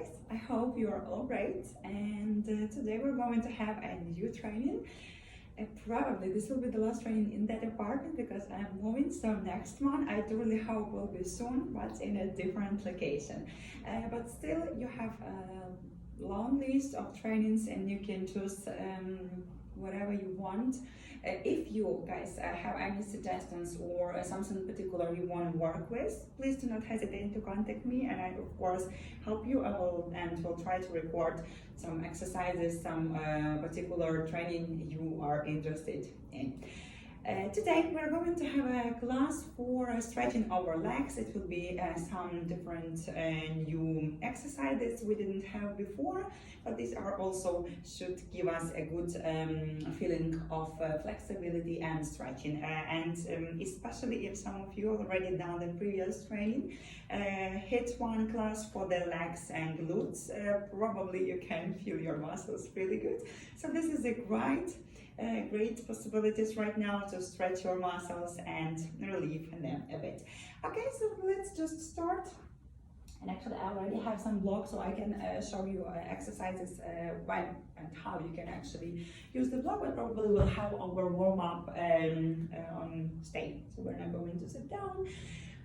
guys, I hope you are all great, and today we're going to have a new training. Probably this will be the last training in that apartment because I'm moving, so next one I do really hope will be soon, but in a different location. But still you have a long list of trainings and you can choose whatever you want. If you guys have any suggestions or something particular you want to work with, please do not hesitate to contact me, and I of course help you. I will try to record some exercises, some particular training you are interested in. Today we're going to have a class for stretching our legs. It will be some different new exercises we didn't have before, but these are also should give us a good feeling of flexibility and stretching. Especially if some of you already done the previous training, hit one class for the legs and glutes, probably you can feel your muscles really good. So this is a great possibilities right now to stretch your muscles and relieve them a bit. Okay, so let's just start. And actually I already have some blocks, so I can show you exercises when and how you can actually use the block, but probably we'll have our warm-up on stage. So we're not going to sit down,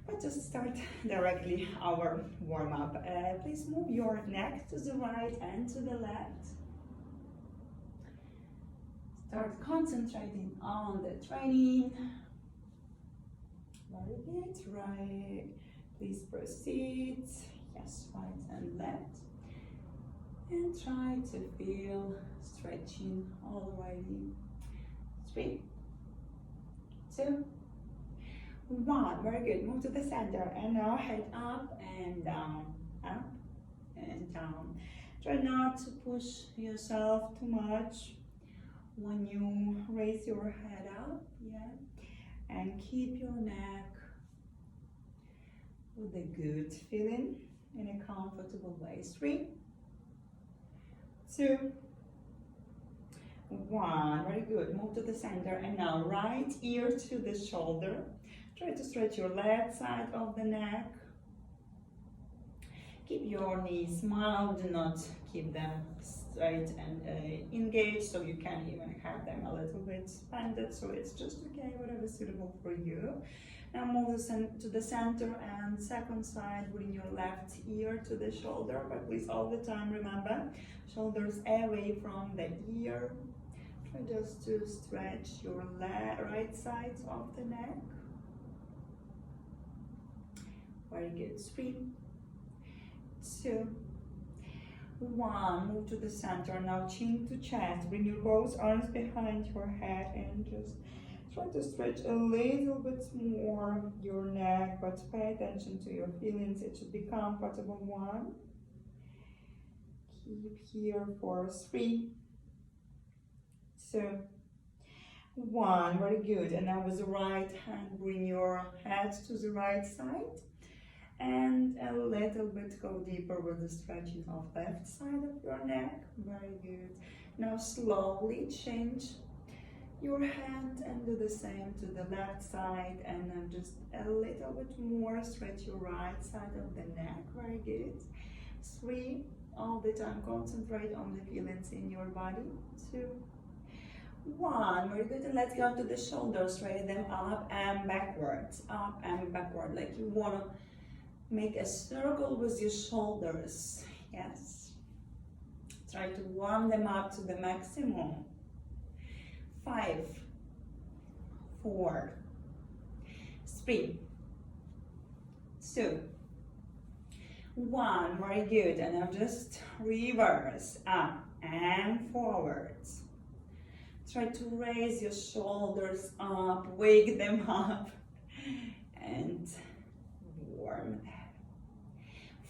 but just start directly our warm-up. Please move your neck to the right and to the left. Start concentrating on the training. Very good, right. Please proceed. Yes, right and left. And try to feel stretching already. 3, 2, 1. Very good. Move to the center and now head up and down, up and down. Try not to push yourself too much when you raise your head up, yeah, and keep your neck with a good feeling in a comfortable way. 3, 2, 1. Very good. Move to the center and now right ear to the shoulder. Try to stretch your left side of the neck. Keep your knees mild, do not keep them straight and engaged, so you can even have them a little bit expanded, so it's just okay, whatever is suitable for you. Now move to the center and second side, bring your left ear to the shoulder, but please all the time remember, shoulders away from the ear. Try just to stretch your right side of the neck. Very good. 3, 2, 1. Move to the center. Now chin to chest. Bring your both arms behind your head and just try to stretch a little bit more your neck, but pay attention to your feelings. It should be comfortable. 1. Keep here for 3, 2, 1. Very good. And now with the right hand, bring your head to the right side. And a little bit go deeper with the stretching of left side of your neck. Very good. Now slowly change your hand and do the same to the left side, and then just a little bit more stretch your right side of the neck. Very good. 3, all the time concentrate on the feelings in your body. 2, 1. Very good. And let's go to the shoulders. Raise them up and backwards, like you want to make a circle with your shoulders. Yes. Try to warm them up to the maximum. 5, 4, 3, 2, 1. Very good. And now just reverse up and forwards. Try to raise your shoulders up, wake them up, and warm them.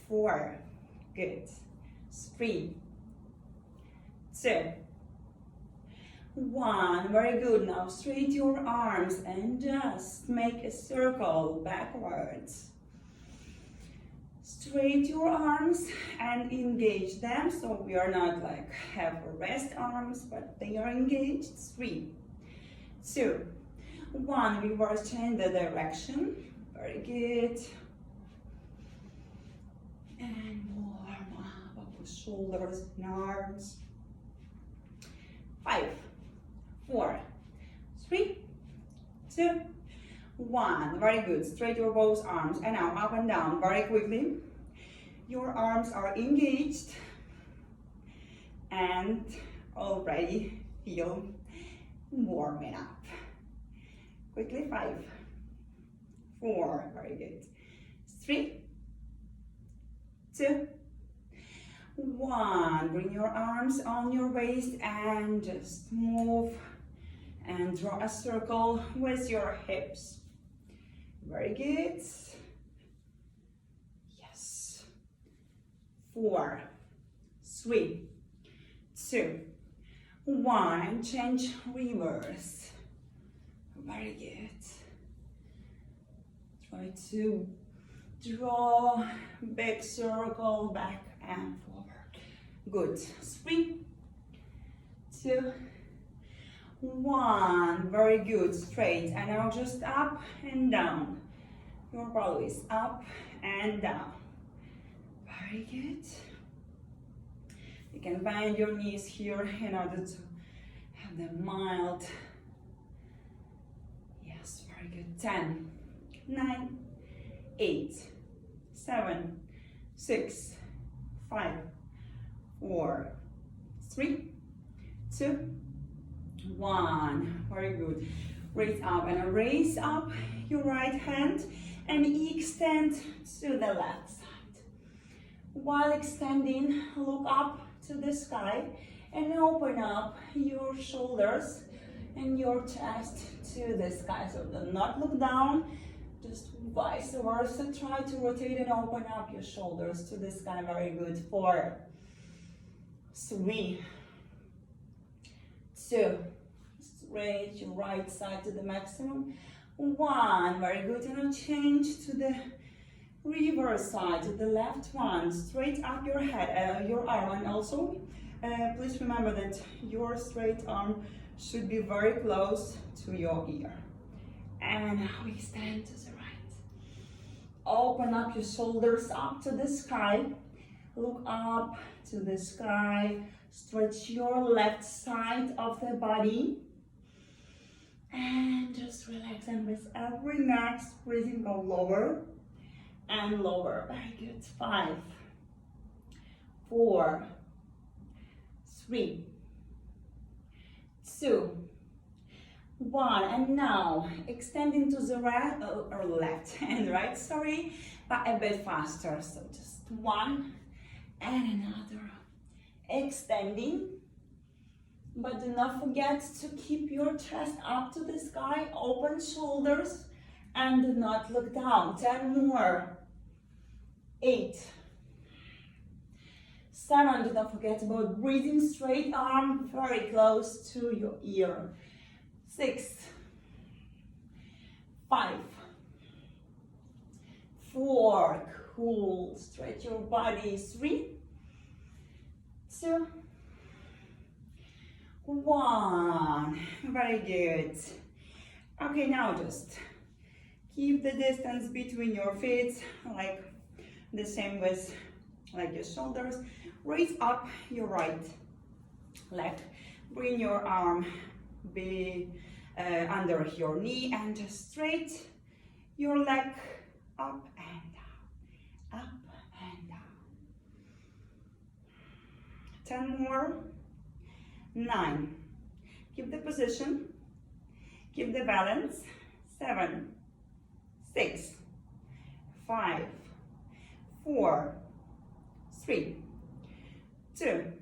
4, good. 3, 2, 1. Very good. Now straight your arms and just make a circle backwards. Straight your arms and engage them, so we are not like have rest arms, but they are engaged. 3, 2, 1. Reverse change the direction. Very good. And warm up. the shoulders and arms. 5, 4, 3, 2, 1. Very good. Straight your both arms. And now up and down very quickly. Your arms are engaged and already feel warming up. Quickly. 5, 4. Very good. 3, 2, 1. Bring your arms on your waist and just move and draw a circle with your hips. Very good. Yes. 4, 3, 2, 1. And change reverse. Very good. Try to draw big circle back and forward. Good. 3, 2, 1. Very good. Straight. And now just up and down. Your body is up and down. Very good. You can bend your knees here in order to have them mild. Yes, very good. 10, 9, 8, 7, 6, 5, 4, 3, 2, 1. Very good. Raise up and raise up your right hand and extend to the left side. While extending, look up to the sky and open up your shoulders and your chest to the sky. So do not look down, just vice versa. Try to rotate and open up your shoulders to the sky. Very good. 4, 3, 2. Straight your right side to the maximum. 1. Very good. And now change to the reverse side, to the left one. Straight up your head, your arm, and also please remember that your straight arm should be very close to your ear. And now extend to the right. Open up your shoulders up to the sky. Look up to the sky. Stretch your left side of the body. And just relax, and with every next breathing go lower and lower. Very good. 5, 4, 3, 2, 1. And now extending to the right or left and right, sorry, but a bit faster. So just 1 and another. Extending. But do not forget to keep your chest up to the sky, open shoulders, and do not look down. 10 more. 8, 7, do not forget about breathing straight arm, very close to your ear. 6, 5, 4, cool, stretch your body. 3, 2, 1. Very good. Okay, now just keep the distance between your feet, like the same with like your shoulders. Raise up your right leg. Bring your arm under your knee and just straight your leg up and down, up and down. 10 more. 9. Keep the position. Keep the balance. 7, 6, 5, 4, 3, 2,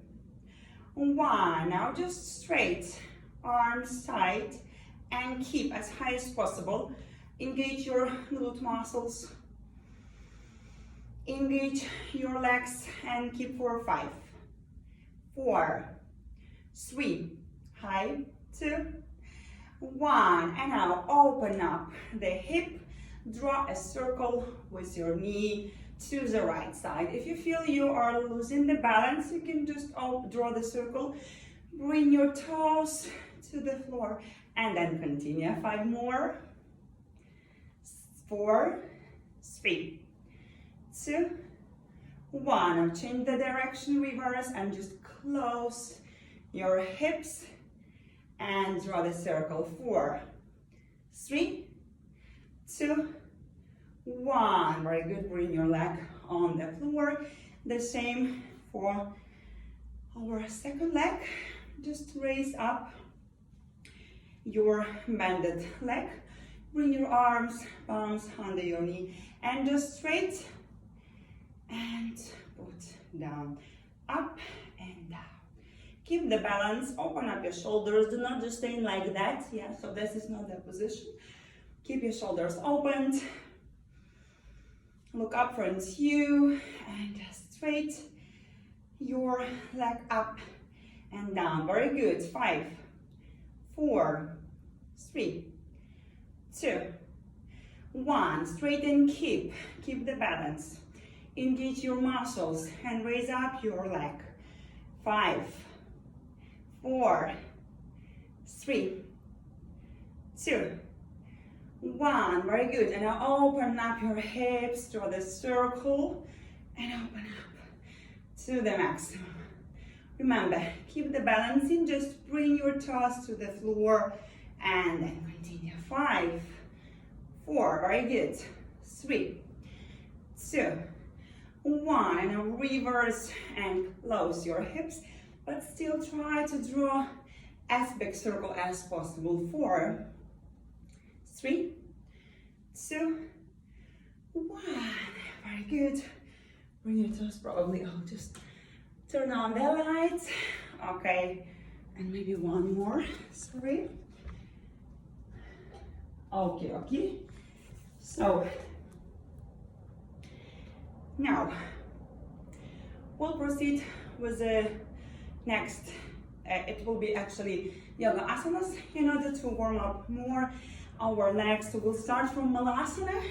1. Now just straight, arms tight, and keep as high as possible. Engage your glute muscles. Engage your legs and keep for 5, 4, 3, high, 2, 1. And now open up the hip. Draw a circle with your knee to the right side. If you feel you are losing the balance, you can just draw the circle. Bring your toes to the floor and then continue. 5 more. 4, 3, 2, 1. Now change the direction, reverse, and just close your hips and draw the circle. 4, 3, 2, 1. Very good. Bring your leg on the floor. The same for our second leg. Just raise up your bended leg. Bring your arms, palms under your knee, and just straight and put down, up and down. Keep the balance, open up your shoulders, do not just stay like that, yeah, so this is not the position. Keep your shoulders opened, look up front you, and just straight your leg up and down. Very good. 5, 4, 3, 2, 1. Straighten, keep the balance. Engage your muscles and raise up your leg. 5, 4, 3, 2, 1. Very good. And now open up your hips, draw the circle, and open up to the maximum. Remember, keep the balance in, just bring your toes to the floor and then continue. 5, 4, very good. 3, 2, 1, and now reverse and close your hips, but still try to draw as big circle as possible. 4, 3, 2, 1. Very good. Bring your toes probably. Oh, just turn on the lights. Okay, and maybe one more. Sorry. Okay. So now we'll proceed with the next. It will be actually yoga asanas in order to warm up more our legs. So we'll start from malasana.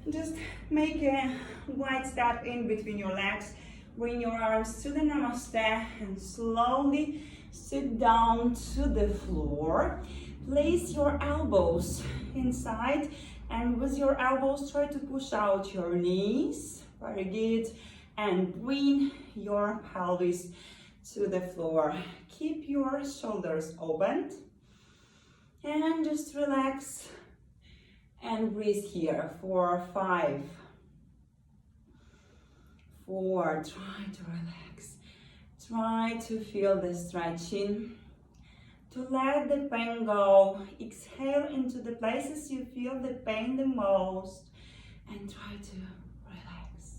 Just make a wide step in between your legs. Bring your arms to the namaste and slowly sit down to the floor. Place your elbows inside, and with your elbows try to push out your knees. Very good. And bring your pelvis to the floor. Keep your shoulders open and just relax and breathe here for 5, 4. Try to relax. Try to feel the stretching, to let the pain go. Exhale into the places you feel the pain the most and try to relax.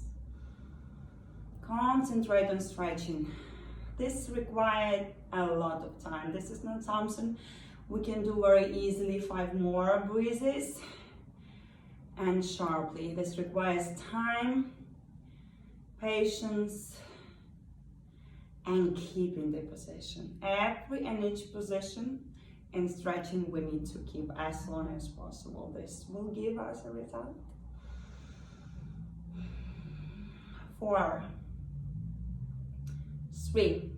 Concentrate on stretching. This required a lot of time. This is not something we can do very easily. 5 more breaths and sharply. This requires time, patience, and keeping the position. Every and each position in stretching we need to keep as long as possible. This will give us a result. 4, 3,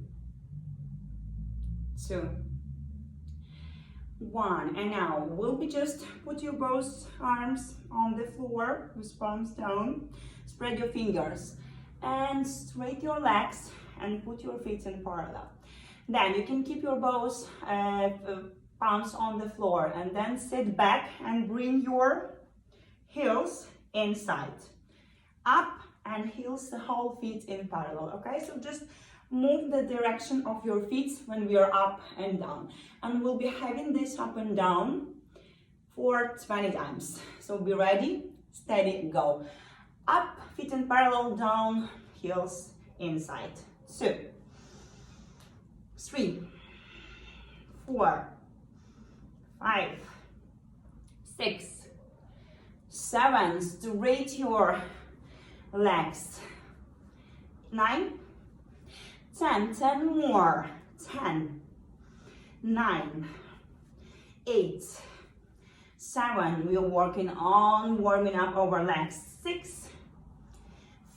2, 1. And now we'll be just put your both arms on the floor with palms down. Spread your fingers and straight your legs and put your feet in parallel. Then you can keep your both palms on the floor and then sit back and bring your heels inside. Up and heels, the whole feet in parallel. Okay, so just move the direction of your feet when we are up and down. And we'll be having this up and down for 20 times. So be ready, steady, go. Up, feet in parallel, down, heels inside. 2, 3, 4, 5, 6, 7. Straight your legs. 9, 10. 10 more. 10, 9, 8, 7. We are working on warming up our legs. 6,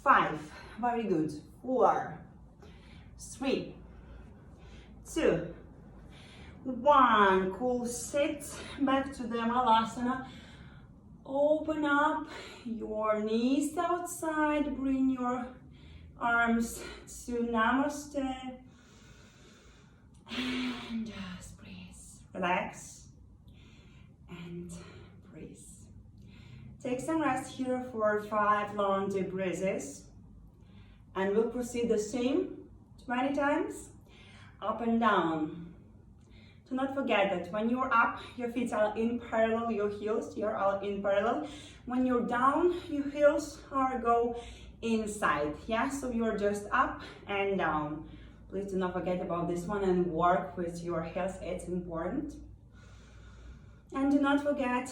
5. Very good. 4, 3, 2, 1. Cool. Sit back to the malasana. Open up your knees outside, bring your arms to Namaste, and just breathe. Relax and breathe. Take some rest here for 5 long deep breaths, and we'll proceed the same 20 times, up and down. Do not forget that when you're up, your feet are in parallel, your heels here are in parallel. When you're down, your heels are go inside, yeah? So you're just up and down. Please do not forget about this one and work with your heels, it's important. And do not forget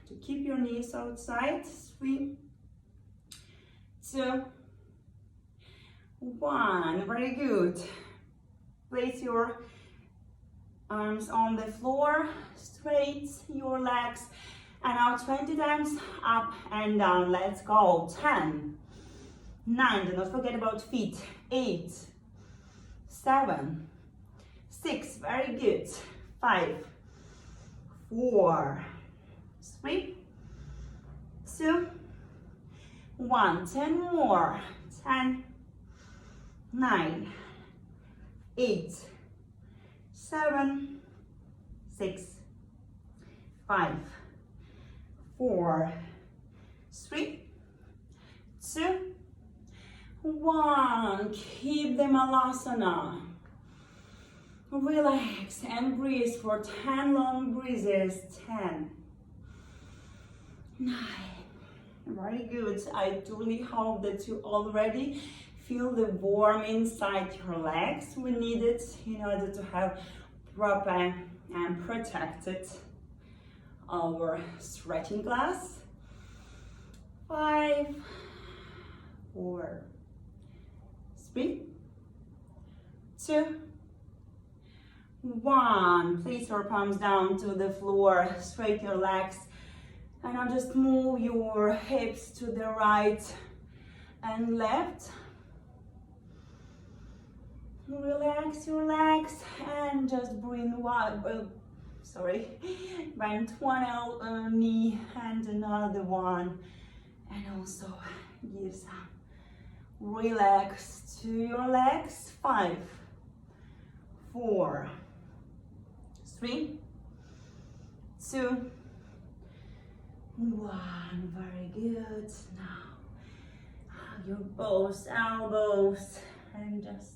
to keep your knees outside. 3, 2, 1, very good. Place your arms on the floor, straight your legs, and now 20 times up and down. Let's go. 10, 9, do not forget about feet. 8, 7, 6, very good. 5, 4, 3, 2, 1. 10 more. 10, 9, 8, 7, 6, 5, 4, 3, 2, 1. Keep the malasana. Relax and breathe for 10 long breaths. 10, 9. Very good. I truly hope that you already feel the warmth inside your legs. We need it in order to have proper and protected our stretching class. 5, 4, 3, 2, 1. Place your palms down to the floor, straighten your legs, and now just move your hips to the right and left. Relax your legs and just bring bend one knee and another one, and also give some relax to your legs. 5, 4, 3, 2, 1. Very good. Now hug your both elbows and just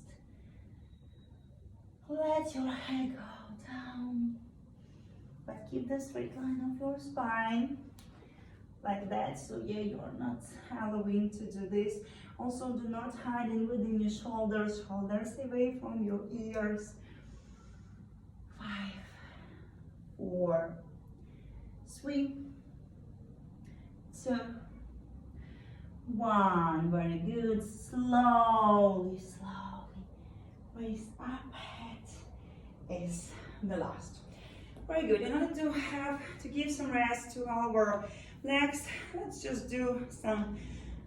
let your head go down, but keep the straight line of your spine like that. So yeah, you're not allowing to do this. Also, do not hide in within your shoulders, shoulders away from your ears. 5, 4, 3, 2, 1. Very good. Slowly, slowly raise up. Is the last. Very good. In order to give some rest to our legs, let's just do some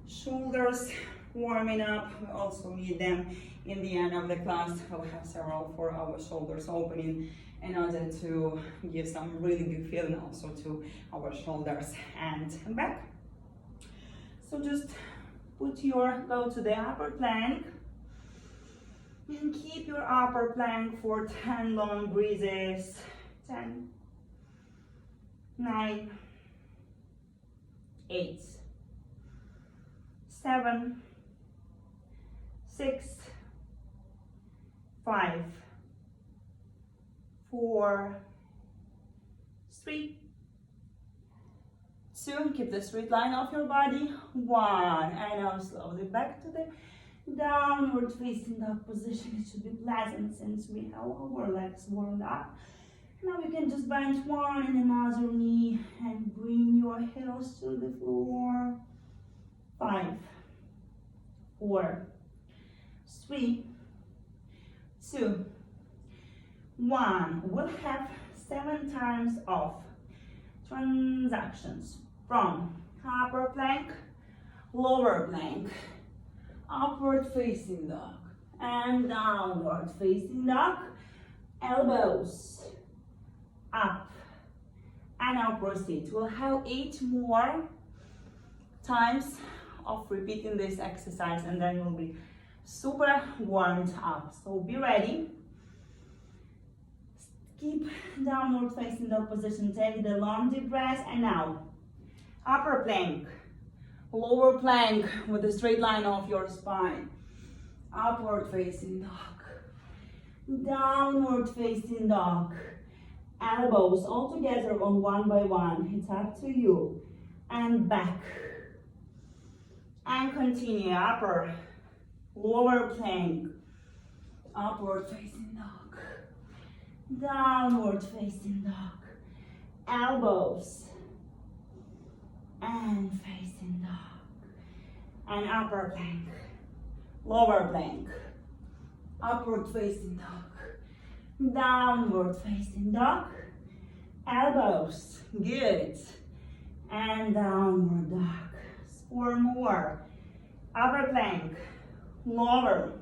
shoulders warming up. We also need them in the end of the class. We'll have several for our shoulders opening in order to give some really good feeling also to our shoulders and back. So just go to the upper plank. And keep your upper plank for 10 long breaths. 10, 9, 8, 7, 6, 5, 4, 3, 2. Keep the straight line of your body. 1. And now slowly back to the downward facing dog position. It should be pleasant since we have our legs warmed up. Now we can just bend one and another knee and bring your heels to the floor. 5, 4, 3, 2, 1. We'll have 7 times of transactions from upper plank, lower plank, upward facing dog, and downward facing dog. Elbows up And now proceed. We'll have 8 more times of repeating this exercise, and then we'll be super warmed up. So be ready. Keep downward facing dog position. Take the long deep breath, and now upper plank, lower plank with a straight line off your spine. Upward facing dog, downward facing dog. Elbows all together on one by one. It's up to you. And back. And continue. Upper, lower plank. Upward facing dog. Downward facing dog. Elbows. And facing dog. And upper plank. Lower plank. Upward facing dog. Downward facing dog. Elbows. Good. And downward dog. 4 more. Upper plank. Lower.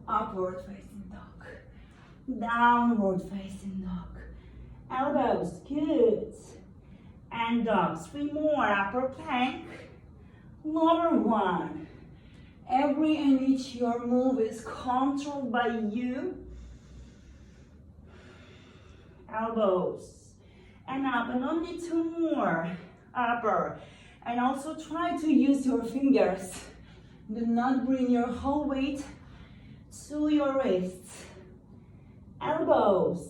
Upward facing dog. Downward facing dog. Elbows. Good. And dog. 3 more. Upper plank. Lower one. Every and each your move is controlled by you. Elbows. And up, and only 2 more. Upper. And also try to use your fingers. Do not bring your whole weight to your wrists. Elbows.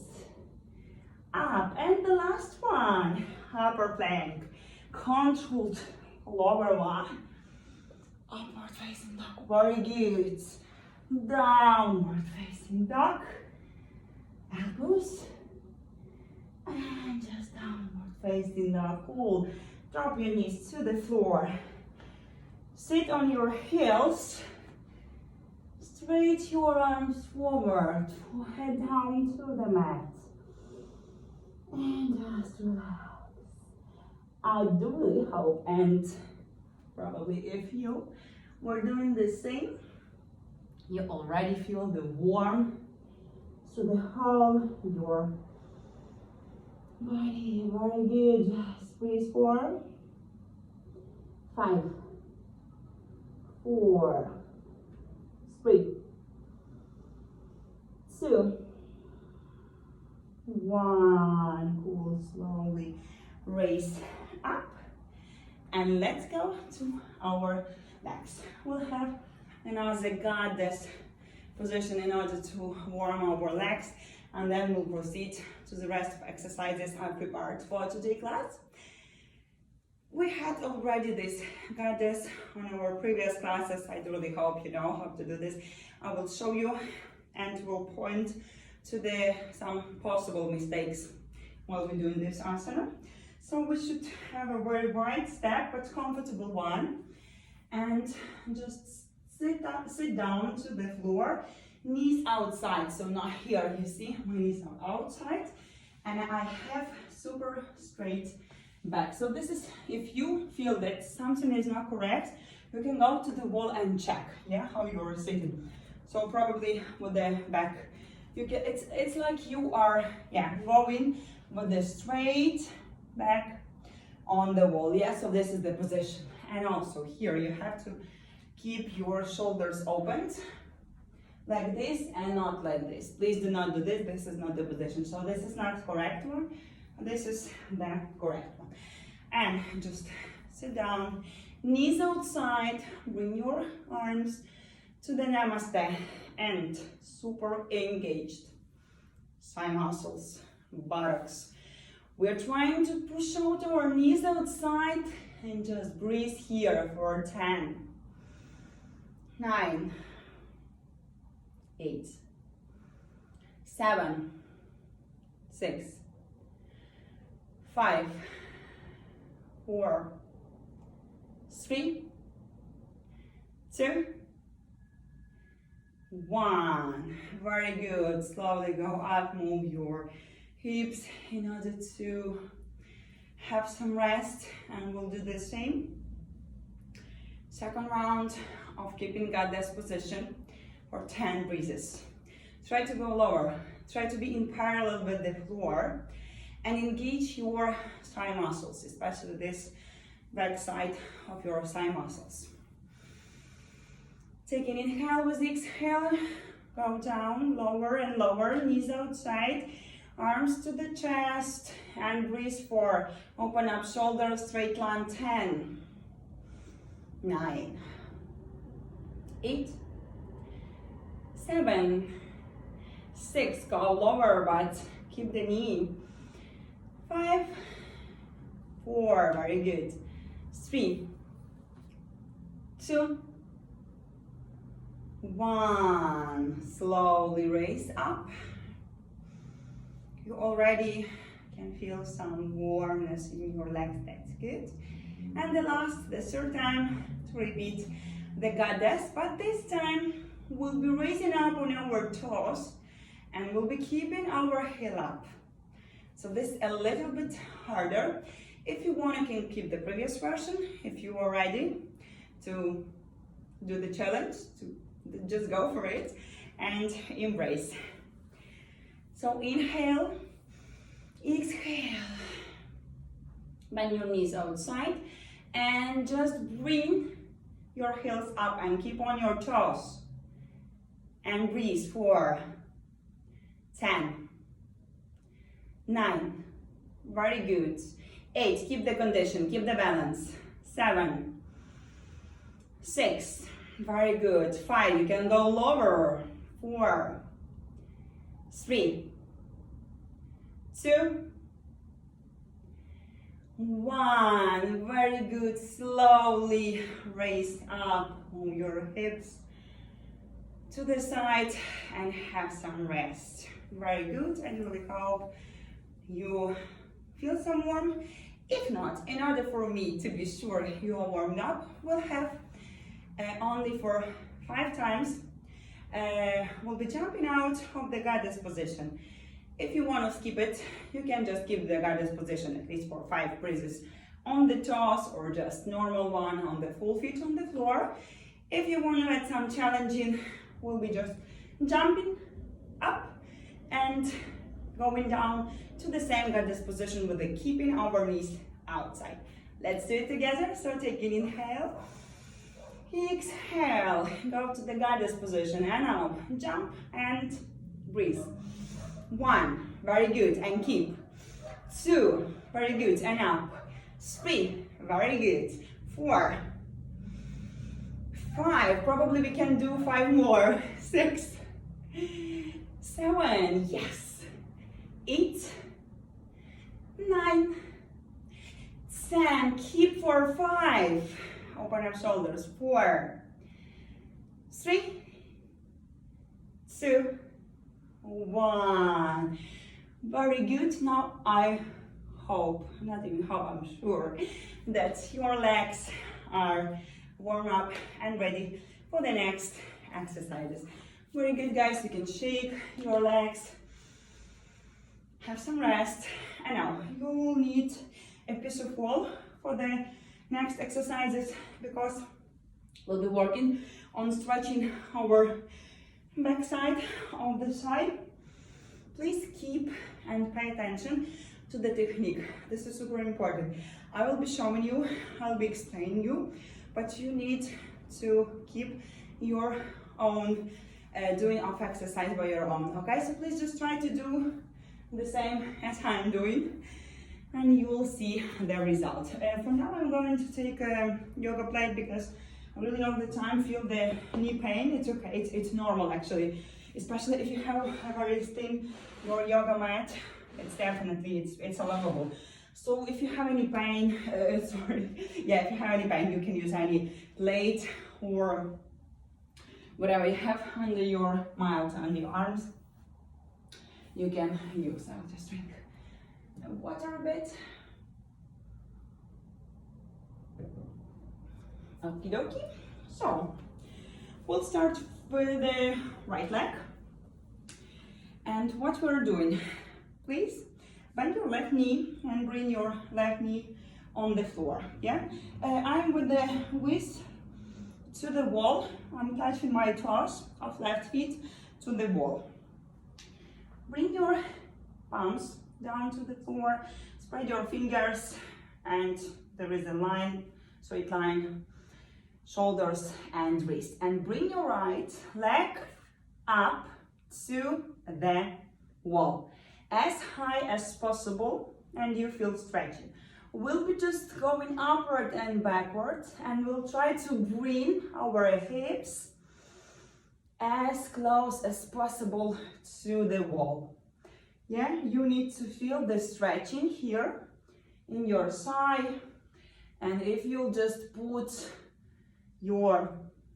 Up. And the last one. Upper plank. Controlled lower one. Upward facing dog. Very good. Downward facing dog. Elbows. And just downward facing dog. Cool. Drop your knees to the floor. Sit on your heels. Straight your arms forward. Head down to the mat. And just relax. I do really hope, and probably if you were doing the same, you already feel the warmth to the whole your body. Very good. Just breathe. 4, 5, 4, 3, 2, 1. Cool. Slowly raise up, and let's go to our legs. We'll have another goddess position in order to warm our legs, and then we'll proceed to the rest of exercises I've prepared for today's class. We had already this goddess on our previous classes. I really hope you know how to do this. I will show you and will point to some possible mistakes while we're doing this asana. So we should have a very wide step but comfortable one, and just sit down to the floor, knees outside, so not here, you see, my knees are outside, and I have super straight back. So this is, if you feel that something is not correct, you can go to the wall and check, yeah, how you're sitting. So probably with the back, you get, it's like you are, yeah, going with the straight back on the wall. Yeah, so this is the position. And also here you have to keep your shoulders opened like this and not like this. Please do not do this. This is not the position. So this is not correct one. This is the correct one. And just sit down, knees outside, bring your arms to the namaste, and super engaged side muscles, buttocks. We're trying to push out our knees outside and just breathe here for 10, 9, 8, 7, 6, 5, 4, 3, 2, 1. Very good. Slowly go up, move your hips in order to have some rest, and we'll do the same. Second round of keeping goddess position for 10 breaths. Try to go lower. Try to be in parallel with the floor, and engage your thigh muscles, especially this back side of your thigh muscles. Take an inhale with the exhale, go down, lower and lower, knees outside, arms to the chest, and breathe 4. Open up shoulders, straight line, 10, 9, 8, 7, 6, go lower but keep the knee, 5, 4, very good, 3, 2, 1, slowly raise up. You already can feel some warmness in your legs, that's good. And the third time to repeat the goddess, but this time we'll be raising up on our toes and we'll be keeping our heel up. So this is a little bit harder. If you want, you can keep the previous version. If you are ready to do the challenge, just go for it and embrace. So inhale, exhale, bend your knees outside and just bring your heels up and keep on your toes and breathe 4, 10, 9, very good, 8, keep the condition, keep the balance, 7, 6, very good, 5, you can go lower, 4, 3, 2, 1, very good, slowly raise up on your hips to the side and have some rest. Very good, I really hope you feel some warmth. If not, in order for me to be sure you are warmed up, we'll have only for 5 times, we'll be jumping out of the goddess position. If you want to skip it, you can just keep the goddess position at least for 5 breaths on the toes or just normal one on the full feet on the floor. If you want to add some challenging, we'll be just jumping up and going down to the same goddess position with the keeping our knees outside. Let's do it together. So take an inhale, exhale, go to the goddess position and now jump and breathe. 1, very good, and keep. 2, very good, and up. 3, very good. 4, 5, probably we can do 5 more. 6, 7, yes. 8, 9, 10, keep for 5. Open up shoulders. 4, 3, 2, 1. Very good. Now I hope, not even hope, I'm sure that your legs are warm up and ready for the next exercises. Very good, guys. You can shake your legs, have some rest, and now you will need a piece of wall for the next exercises because we'll be working on stretching our backside on the side. Please keep and pay attention to the technique. This is super important. I will be showing you, I'll be explaining you, but you need to keep your own doing of exercise by your own. Okay, so please just try to do the same as I'm doing and you will see the result. For now I'm going to take a yoga plate because I really all the time feel the knee pain. It's okay, it's normal actually, especially if you have a very thin your yoga mat. It's definitely it's allowable. So if you have any pain, if you have any pain, you can use any plate or whatever you have under your mouth, under your arms. You can use. I'll just drink water a bit. Okie dokie. So we'll start with the right leg. And what we're doing, please bend your left knee and bring your left knee on the floor. Yeah, I'm with the waist to the wall. I'm touching my toes of left feet to the wall. Bring your palms down to the floor. Spread your fingers and there is a line, straight line, shoulders and wrist. And bring your right leg up to the wall as high as possible, and you feel stretching. We'll be just going upward and backward, and we'll try to bring our hips as close as possible to the wall. Yeah, you need to feel the stretching here in your side, and if you just put your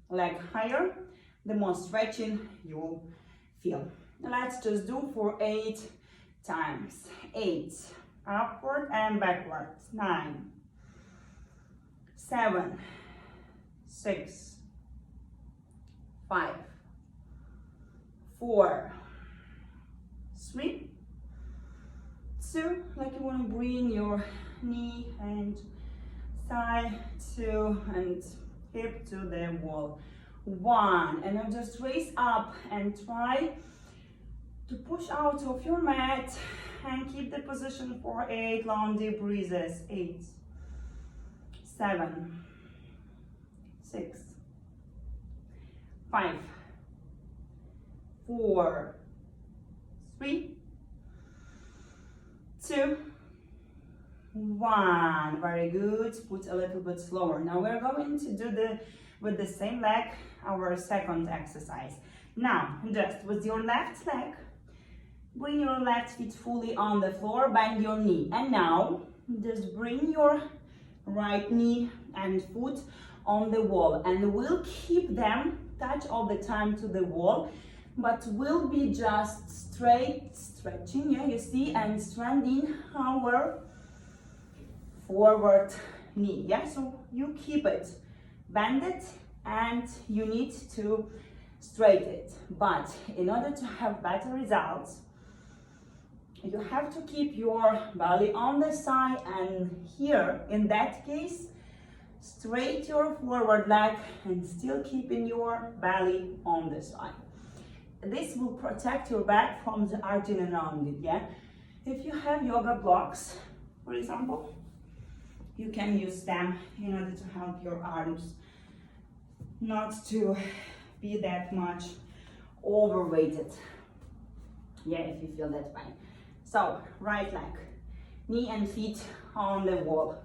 leg higher, the more stretching you'll feel. Let's just do for 8 times. 8, upward and backwards. 9, 7, 6, 5, 4, 3, 2, like you want to bring your knee and thigh to and hip to the wall. 1, and now just raise up and try to push out of your mat and keep the position for 8 long deep breaths. 8, 7, 6, 5, 4, 3, 2, 1. Very good. Put a little bit slower. Now we're going to do with the same leg our second exercise. Now just with your left leg, bring your left feet fully on the floor, bend your knee, and now just bring your right knee and foot on the wall, and we'll keep them touch all the time to the wall, but we'll be just straight stretching, yeah, you see, and strengthening our forward knee. Yeah, so you keep it, bend it, and you need to straighten it. But in order to have better results, you have to keep your belly on the side, and here in that case straight your forward leg and still keeping your belly on the side. This will protect your back from the arching around it. Yeah, if you have yoga blocks, for example, you can use them in order to help your arms not to be that much overweighted. Yeah, if you feel that pain. So right leg, knee and feet on the wall.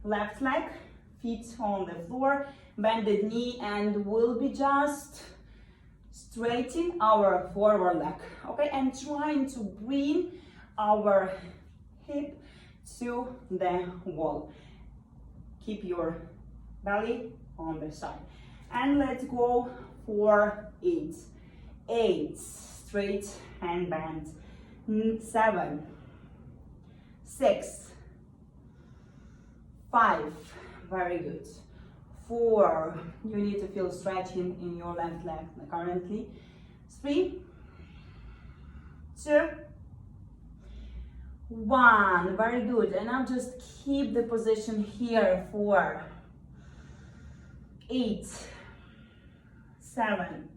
Left leg, feet on the floor, bended knee, and we'll be just straightening our forward leg, okay, and trying to bring our hip to the wall. Keep your belly on the side, and let's go for 8. 8, straight and bend. 7, 6, 5, very good. 4, you need to feel stretching in your left leg currently. 3, 2, 1, very good. And now just keep the position here for 8, 7,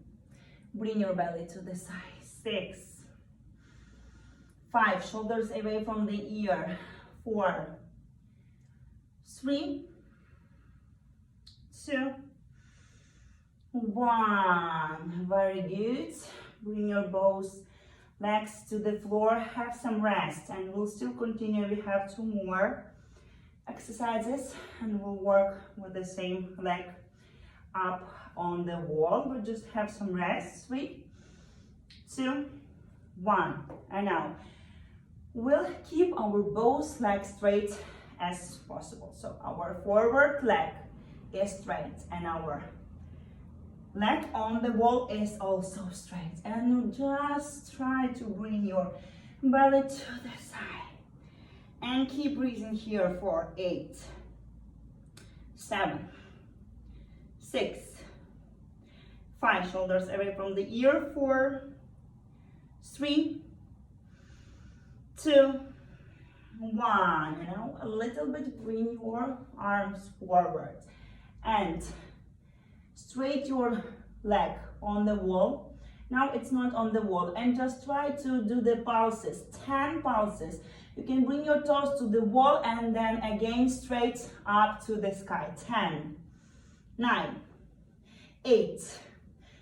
bring your belly to the side. 6, 5, shoulders away from the ear. 4, 3, 2, 1. Very good. Bring your both legs to the floor. Have some rest, and we'll still continue. We have 2 more exercises, and we'll work with the same leg up on the wall. We'll just have some rest. 3, 2, 1. And now we'll keep our both legs straight as possible. So our forward leg is straight, and our leg on the wall is also straight. And just try to bring your belly to the side. And keep breathing here for 8, 7, 6, 5, shoulders away from the ear. 4, 3, 2, 1. And now a little bit bring your arms forward and straight your leg on the wall, Now it's not on the wall. And just try to do the pulses, 10 pulses. You can bring your toes to the wall and then again straight up to the sky. 10, 9, 8,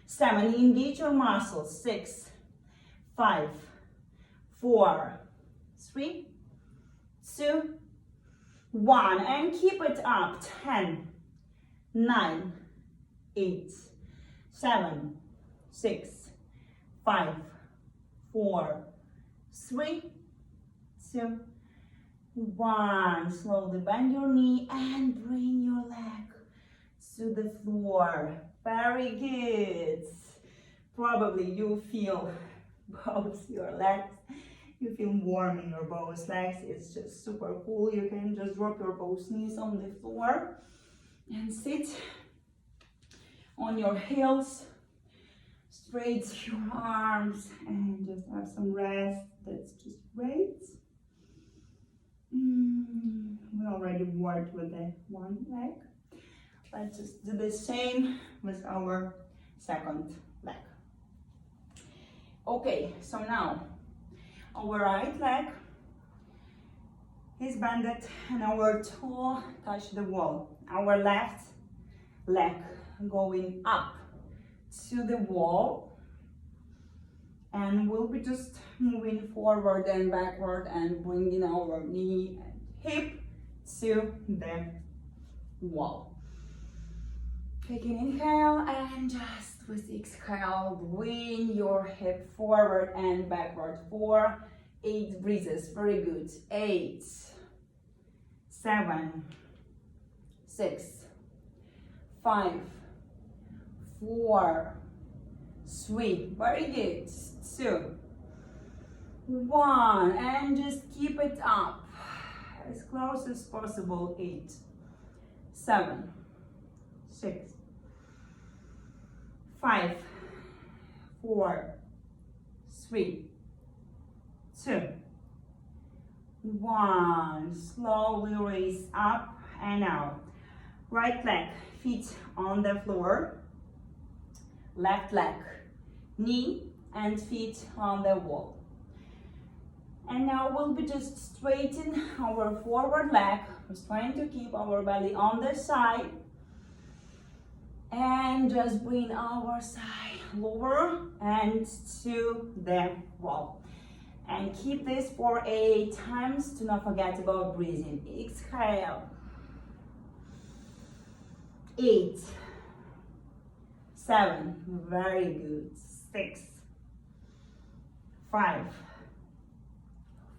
7. Engage your muscles. 6, 5, 4, 3, 2, 1. And keep it up. 10, 9, 8, 7, 6, 5, 4, 3, 2, 1. Slowly bend your knee and bring your leg to the floor. Very good. Probably you feel both your legs. You feel warm in your both legs. It's just super cool. You can just drop your both knees on the floor and sit on your heels. Straight your arms and just have some rest. That's just great. We already worked with the one leg. Let's just do the same with our second leg. Okay, so now our right leg is bended and our toe touch the wall. Our left leg going up to the wall, and we'll be just moving forward and backward and bringing our knee and hip to the wall. Take an inhale and just with exhale bring your hip forward and backward for 8 breaths. Very good. 8, 7, 6, 5, 4, 3. Very good. 2, 1. And just keep it up as close as possible. 8, 7, 6, 5, 4, 3, 2, 1. Slowly raise up and out. Right leg, feet on the floor. Left leg, knee and feet on the wall. And now we'll be just straighten our forward leg. Just trying to keep our belly on the side. And just bring our side lower and to the wall. And keep this for 8 times. Do not forget about breathing. Exhale. 8, 7, very good. 6, 5,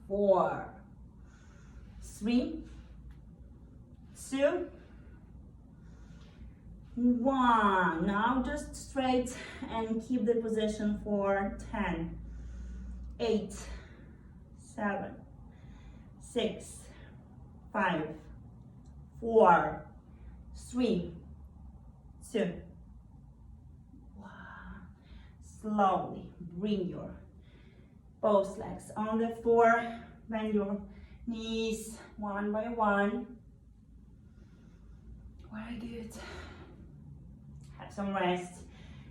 4, 3, 2, 1. Now just straight and keep the position for 10, 8, 7, 6, 5, 4, 3, 2, 1. Slowly bring your both legs on the floor. Bend your knees one by one. Very good. Have some rest.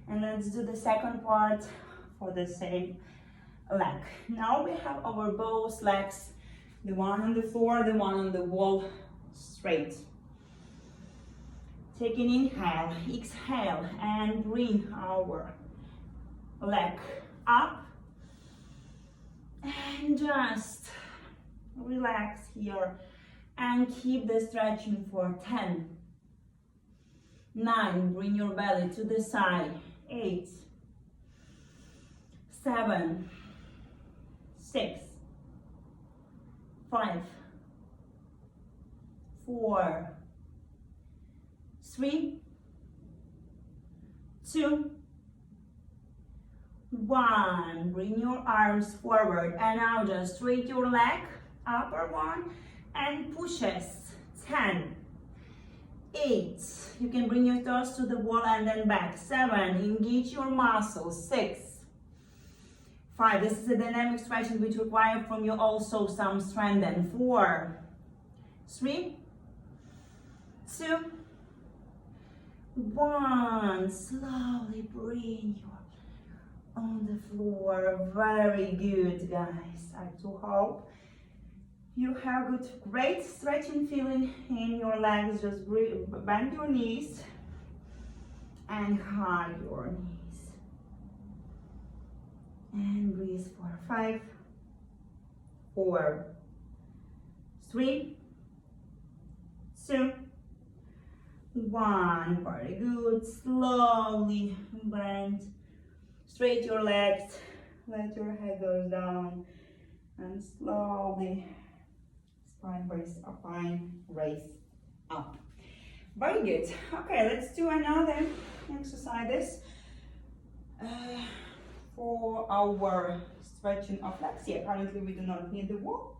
And let's do the second part for the same leg. Now we have our both legs, the one on the floor, the one on the wall, straight. Take an inhale, exhale, and bring our leg up. And just relax here and keep the stretching for 10, 9, bring your belly to the side, 8, 7, 6, 5, 4, 3, 2, 1. Bring your arms forward and now just straight your leg, upper one, and pushes. 10, 8. You can bring your toes to the wall and then back. 7. Engage your muscles. 6, 5. This is a dynamic stretching which requires from you also some strength. And 4, 3, 2, 1. Slowly bring your on the floor. Very good, guys. I do hope you have good, great stretching feeling in your legs. Just bend your knees and hug your knees. And breathe for 5, 4, 3, 2, 1. Very good. Slowly bend. Straight your legs. Let your head go down. And slowly spine raise up. Very good. Okay, let's do another exercise for our stretching of legs. Yeah, currently we do not need the wall.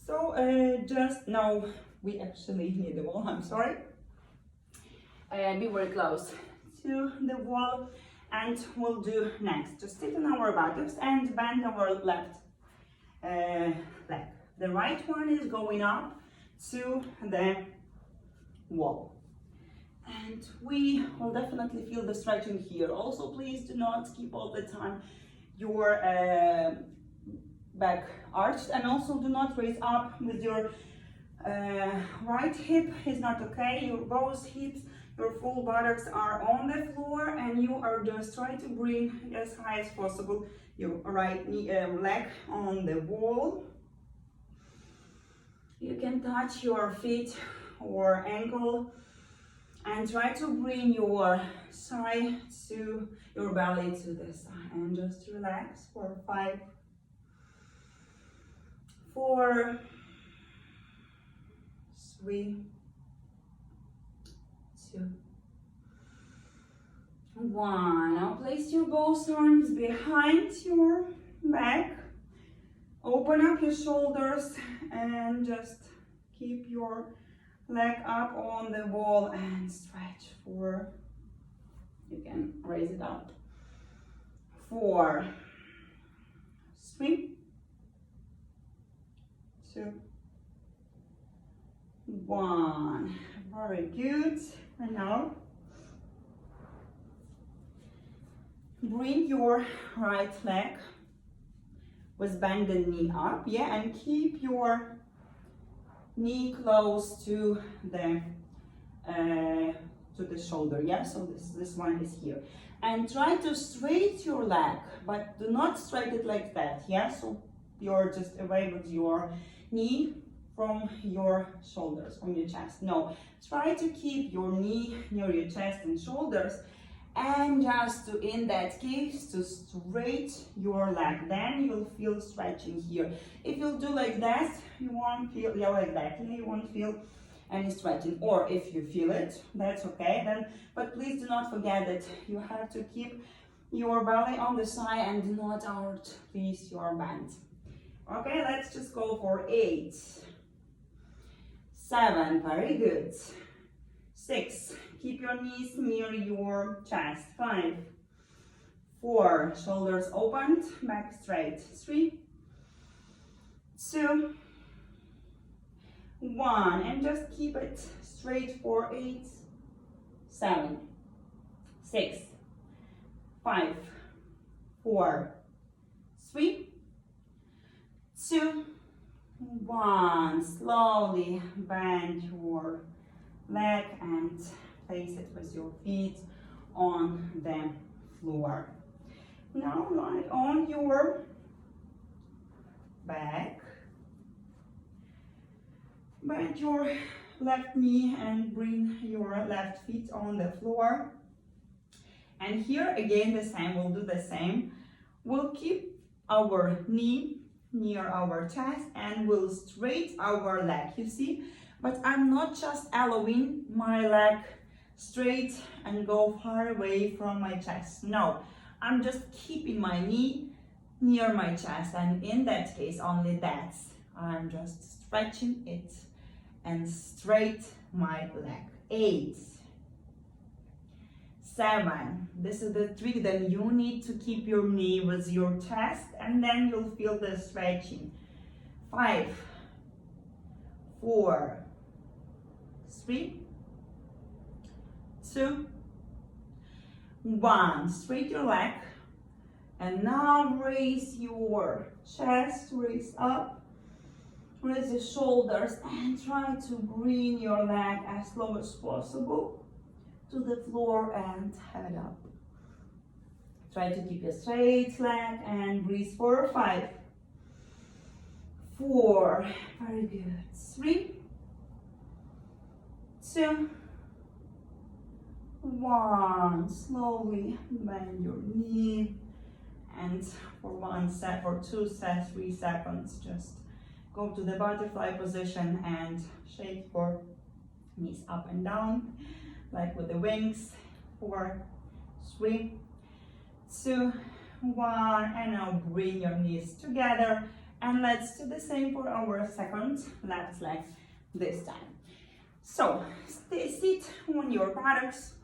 So just now we actually need the wall. I'm sorry. Be very close to the wall, and we'll do next. Just sit on our buttocks and bend our left leg. The right one is going up to the wall. And we will definitely feel the stretching here. Also, please do not keep all the time your back arched, and also do not raise up with your right hip. Is not okay. Your both hips, your full buttocks are on the floor, and you are just trying to bring as high as possible your right knee, leg on the wall. You can touch your feet or ankle and try to bring your side to your belly to the side, and just relax for 5, 4, 3, 2, 1. Now place your both arms behind your back. Open up your shoulders and just keep your leg up on the wall and stretch for, you can raise it up, 4, 3, 2, 1. Very good. And now bring your right leg with bended knee up, yeah, and keep your knee close to the shoulder, yeah. So this one is here, and try to straight your leg, but do not straight it like that, yeah. So you're just away with your knee from your shoulders, from your chest. No, try to keep your knee near your chest and shoulders, and just to, in that case, to straight your leg. Then you'll feel stretching here. If you do like that, you won't feel, yeah, like that, you won't feel any stretching. Or if you feel it, that's okay then, but please do not forget that you have to keep your belly on the side and do not out, please, your bend. Okay, let's just go for 8, 7, very good, 6, keep your knees near your chest, 5, 4, shoulders opened, back straight, 3, 2, 1, and just keep it straight for 8, 7, 6, 5, 4, 3, 2, 1. Slowly bend your leg and place it with your feet on the floor. Now lie on your back. Bend your left knee and bring your left feet on the floor. And here again the same, we'll do the same. We'll keep our knee near our chest and we'll straight our leg, you see? But I'm not just allowing my leg straight and go far away from my chest. No, I'm just keeping my knee near my chest, and in that case only that. I'm just stretching it and straight my leg. 8, 7, this is the trick, then you need to keep your knee with your chest and then you'll feel the stretching. 5, 4, 3, 2, 1. Straight your leg And now raise your chest, raise up, raise the shoulders, and try to bring your leg as low as possible to the floor and head up. Try to keep a straight leg and breathe for 5, 4, very good, 3, 2, 1. Slowly bend your knee, and for 2 sets, 3 seconds, just go to the butterfly position and shake your knees up and down, like with the wings. 4, 3, 2, 1, and now bring your knees together, and let's do the same for our second left leg this time. So sit on your buttocks,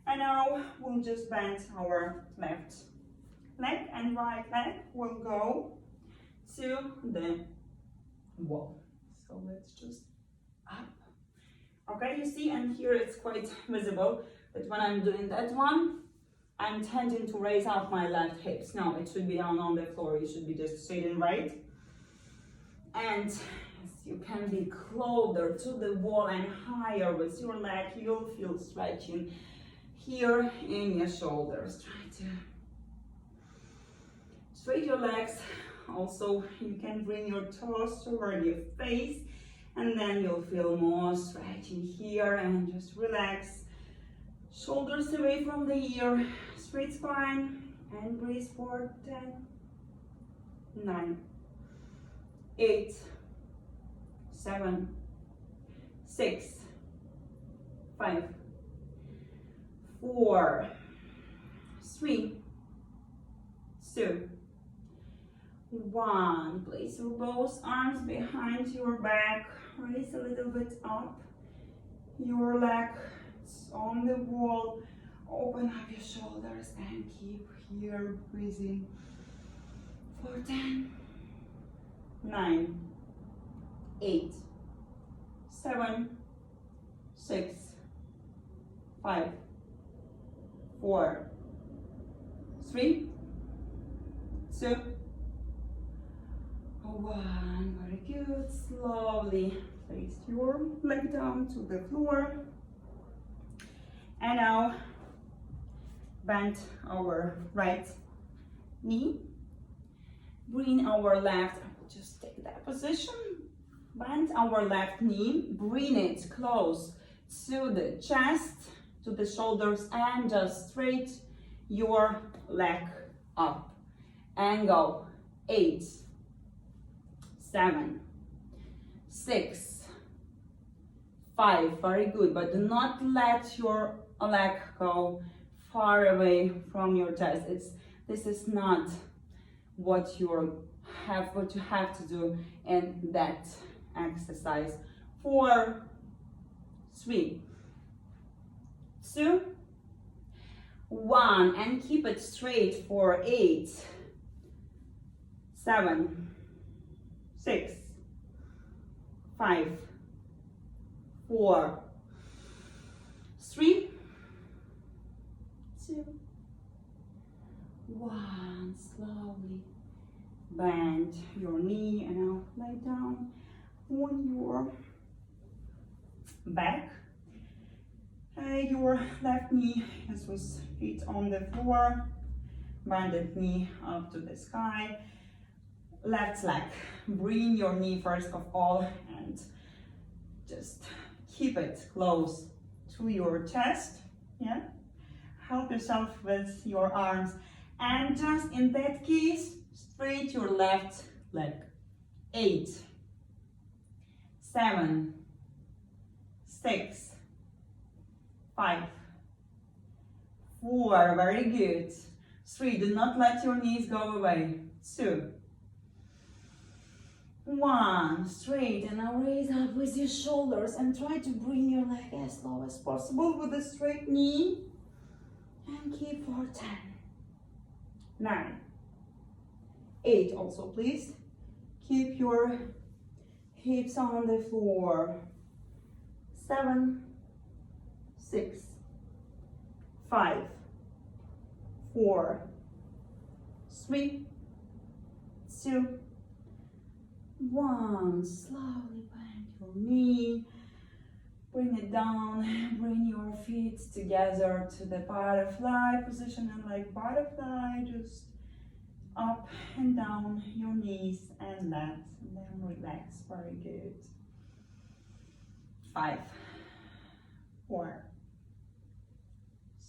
and now we'll just bend our left leg, and right leg will go to the wall. So let's just up. Okay, you see, and here it's quite visible that when I'm doing that one, I'm tending to raise up my left hips. No, it should be down on the floor. You should be just straight and right. And you can be closer to the wall and higher with your leg. You'll feel stretching here in your shoulders. Try to straight your legs. Also, you can bring your toes toward your face, and then you'll feel more stretching here, and just relax. Shoulders away from the ear, straight spine, and breathe for 10, 9, 8, 7, 6, 5, 4, 3, 2, 1. Place your both arms behind your back, raise a little bit up your leg on the wall, open up your shoulders, and keep here breathing for 10, 9, 8, 7, 6, 5, 4, 3, 2, 1. Very good. Slowly place your leg down to the floor. And now bend our right knee. Bring our left, just take that position. Bend our left knee, bring it close to the chest, to the shoulders, and just straight your leg up. And go. 8, 7, 6, 5. Very good, but do not let your leg go far away from your chest. This is not what you have to do in that exercise. 4, 3, 2, 1, and keep it straight for 8, 7, 6, 5, 4, 3, 2, 1. Slowly bend your knee and now lay down on your back. Your left knee is with feet on the floor, bended knee up to the sky. Left leg, bring your knee first of all and just keep it close to your chest. Yeah, help yourself with your arms, and just in that case straight your left leg. 8, 7, 6, 5, 4, very good. 3, do not let your knees go away. 2, 1, straight, and now raise up with your shoulders and try to bring your leg as low as possible with a straight knee, and keep for 10, 9, 8, also please keep your hips on the floor. 7, 6, 5, 4, 3, 2, 1. Slowly bend your knee. Bring it down. Bring your feet together to the butterfly position, and like butterfly, just up and down your knees and let them relax. Very good. 5, 4,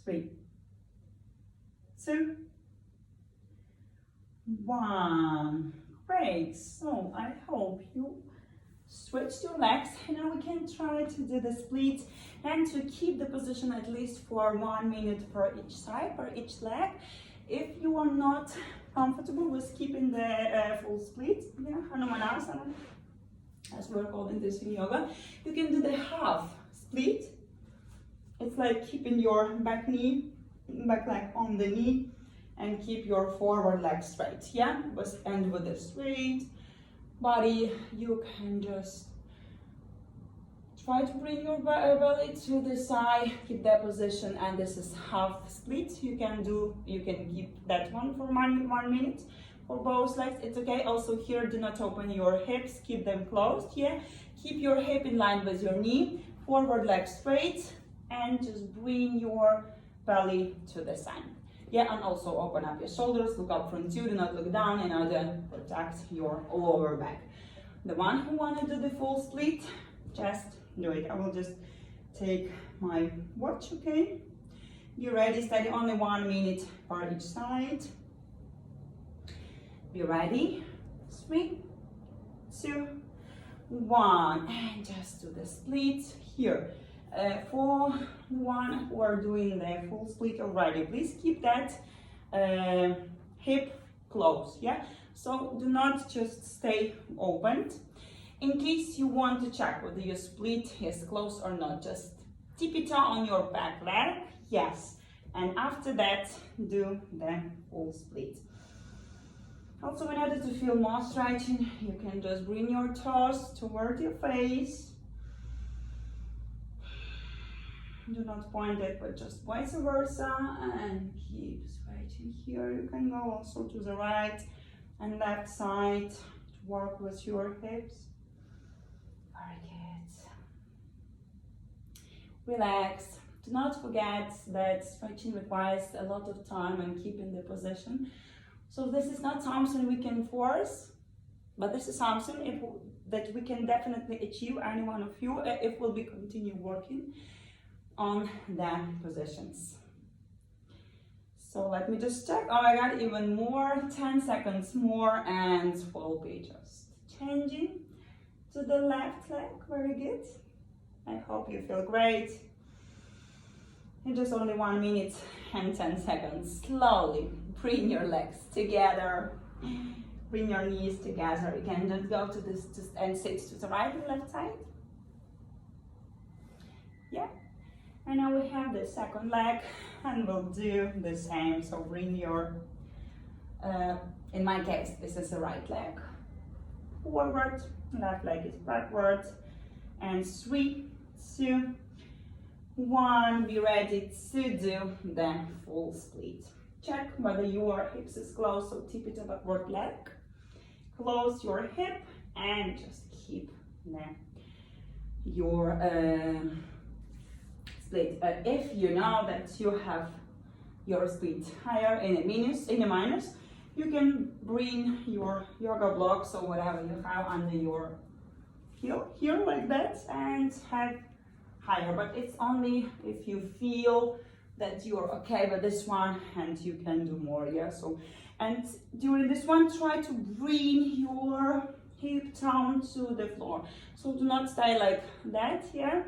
3, 2, 1. Great. So I hope you switched your legs. And now we can try to do the split and to keep the position at least for 1 minute for each side, for each leg. If you are not comfortable with keeping the full split, Hanumanasana, as we're calling this in yoga, you can do the half split. It's like keeping your back leg on the knee, and keep your forward leg straight, yeah? And with a straight body, you can just try to bring your belly to the side, keep that position, and this is half split. You can keep that one for 1 minute for both legs, it's okay. Also here, do not open your hips, keep them closed, yeah? Keep your hip in line with your knee, forward leg straight, and just bring your belly to the side. Yeah, and also open up your shoulders, look up front too, do not look down in order to protect your lower back. The one who want to do the full split, just do it. I will just take my watch, okay? Be ready, steady, only 1 minute for each side. Be ready, 3, 2, 1, and just do the split here. For the one who are doing the full split already, please keep that hip close, yeah? So do not just stay opened. In case you want to check whether your split is close or not, just tip it on your back leg, yes. And after that, do the full split. Also, in order to feel more stretching, you can just bring your toes toward your face. Do not point it, but just vice versa, and keep stretching here. You can go also to the right and left side to work with your hips. Very good. Relax. Do not forget that stretching requires a lot of time and keeping the position. So this is not something we can force, but this is something that we can definitely achieve, any one of you, if we'll be continue working on the positions. So let me just check. Oh my god, even more, 10 seconds more, and we'll be just changing to the left leg. Very good. I hope you feel great. In just only 1 minute and 10 seconds. Slowly bring your legs together. Bring your knees together. You can just go to this and sit to the right and left side. Yeah. And now we have the second leg, and we'll do the same. So bring your, in my case, this is the right leg forward, left leg is backward, and 3, 2, 1. Be ready to do the full split. Check whether your hips is closed, so tip it to backward leg. Close your hip and just keep your split. If you know that you have your split higher in a minus, you can bring your yoga blocks or whatever you have under your heel here like that and have higher. But it's only if you feel that you're okay with this one and you can do more, yeah? So, and during this one, try to bring your hip down to the floor. So do not stay like that here.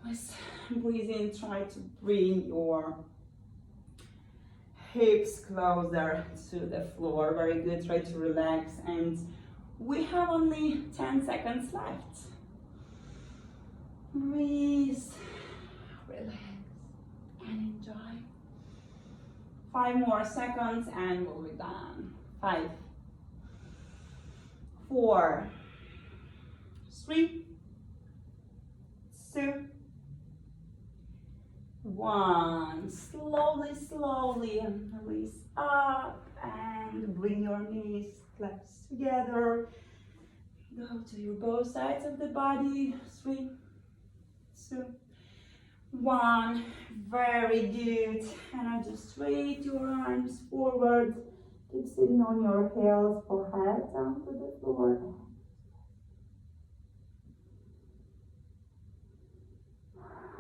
Let's breathe in, try to bring your hips closer to the floor. Very good, try to relax. And we have only 10 seconds left. Breathe, relax, and enjoy. 5 more seconds and we'll be done. 5, 4, 3, 2, 1. Slowly, slowly release up and bring your knees close together. Go to your both sides of the body. 3, 2, 1. Very good. And now just straight your arms forward. Keep sitting on your heels, forehead down to the floor.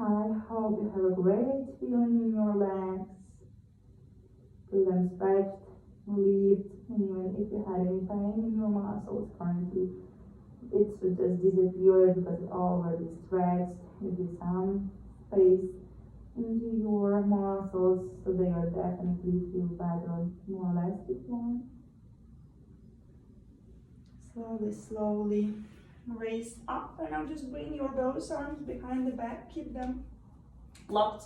I hope you have a great feeling in your legs. Feel them stretched, relieved, and even if you had any pain in your muscles currently, it should just disappear because it already stretched. You give some space into your muscles so they are definitely feel better, more elastic one. Slowly, slowly raise up, and now just bring your both arms behind the back, keep them locked,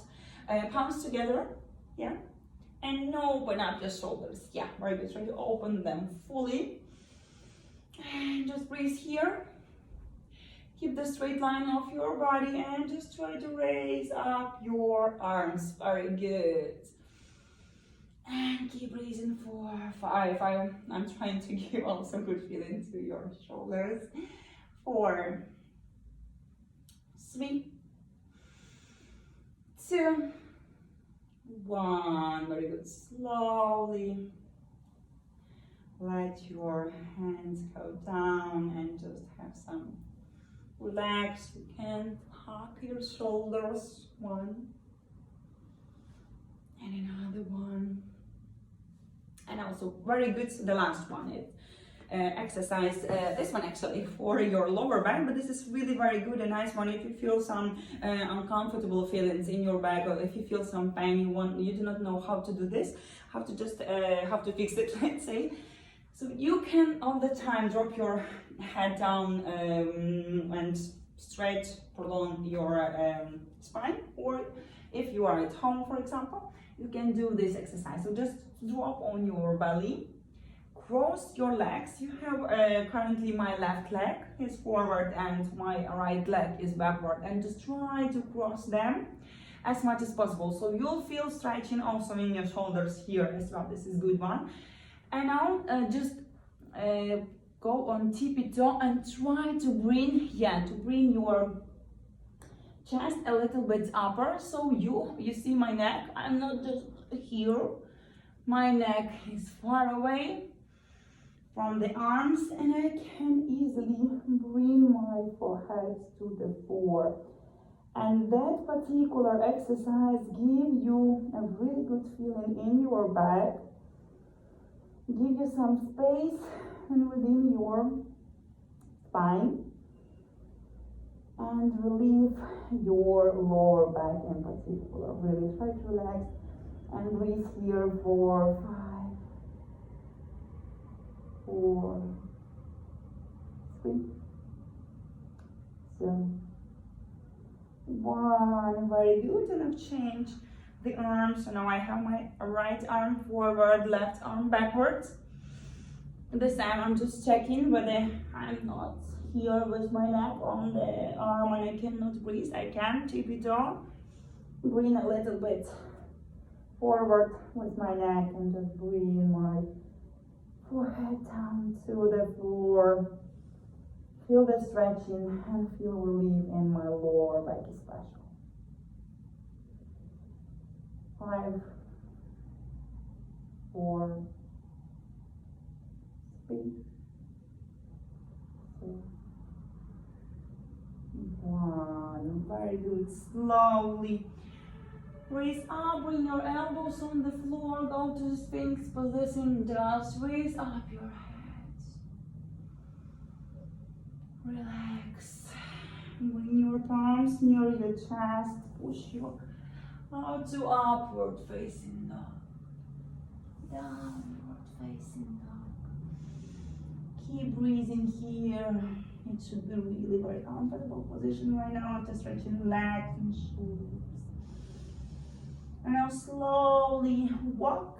palms together, yeah, and open up your shoulders, yeah, very good. Try to open them fully, and just breathe here. Keep the straight line of your body and just try to raise up your arms. Very good. And keep raising 4, 5. I'm trying to give also good feeling to your shoulders. 4, 3, 2, 1. Very good. Slowly let your hands go down and just have some relax. You can hug your shoulders. 1 and another 1. And also very good, the last one is exercise, this one actually for your lower back, but this is really very good, a nice one. If you feel some uncomfortable feelings in your back, or if you feel some pain, you do not know how to do this, how to fix it, let's say. So you can all the time drop your head down and straight prolong your spine, or if you are at home, for example, you can do this exercise. So just drop on your belly, cross your legs. You have currently my left leg is forward and my right leg is backward, and just try to cross them as much as possible. So you'll feel stretching also in your shoulders here as well. This is good one. And now just go on tippy-toe and try to bring your chest a little bit upper. So you see my neck, I'm not just here. My neck is far away from the arms, and I can easily bring my forehead to the floor. And that particular exercise gives you a really good feeling in your back, give you some space and within your spine, and relieve your lower back in particular. Really try to relax and breathe here for 5, 4, 3, 2, 1. Very good. And I've changed the arms. So now I have my right arm forward, left arm backwards. This time I'm just checking whether I'm not here with my neck on the arm and I cannot breathe. I can tippy-toe, bring a little bit forward with my neck and just bring my forehead down to the floor. Feel the stretching and feel relief in my lower back especially. 5, 4, 3, 2, 1. Very good. Slowly raise up, bring your elbows on the floor, go to Sphinx position, just raise up your head. Relax. Bring your palms near your chest, push your out to upward facing dog. Downward facing dog. Keep breathing here. It should be really very comfortable position right now to stretching legs and shoulders. And now slowly walk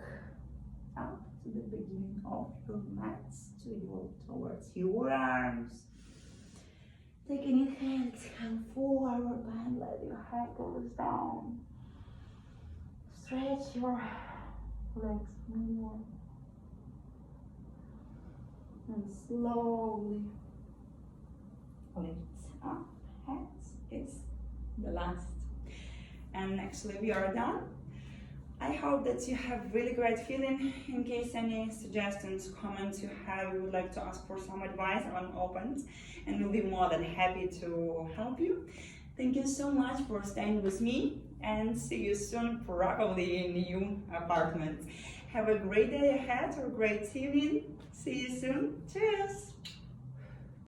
up to the beginning of your mats towards your arms. Take an inhale, exhale forward and let your head goes down. Stretch your legs more. slowly lifts up, heads is the last. And actually we are done. I hope that you have really great feeling. In case any suggestions, comments you have, you would like to ask for some advice, I'm open and will be more than happy to help you. Thank you so much for staying with me and see you soon, probably in new apartment. Have a great day ahead or great evening. See you soon. Cheers!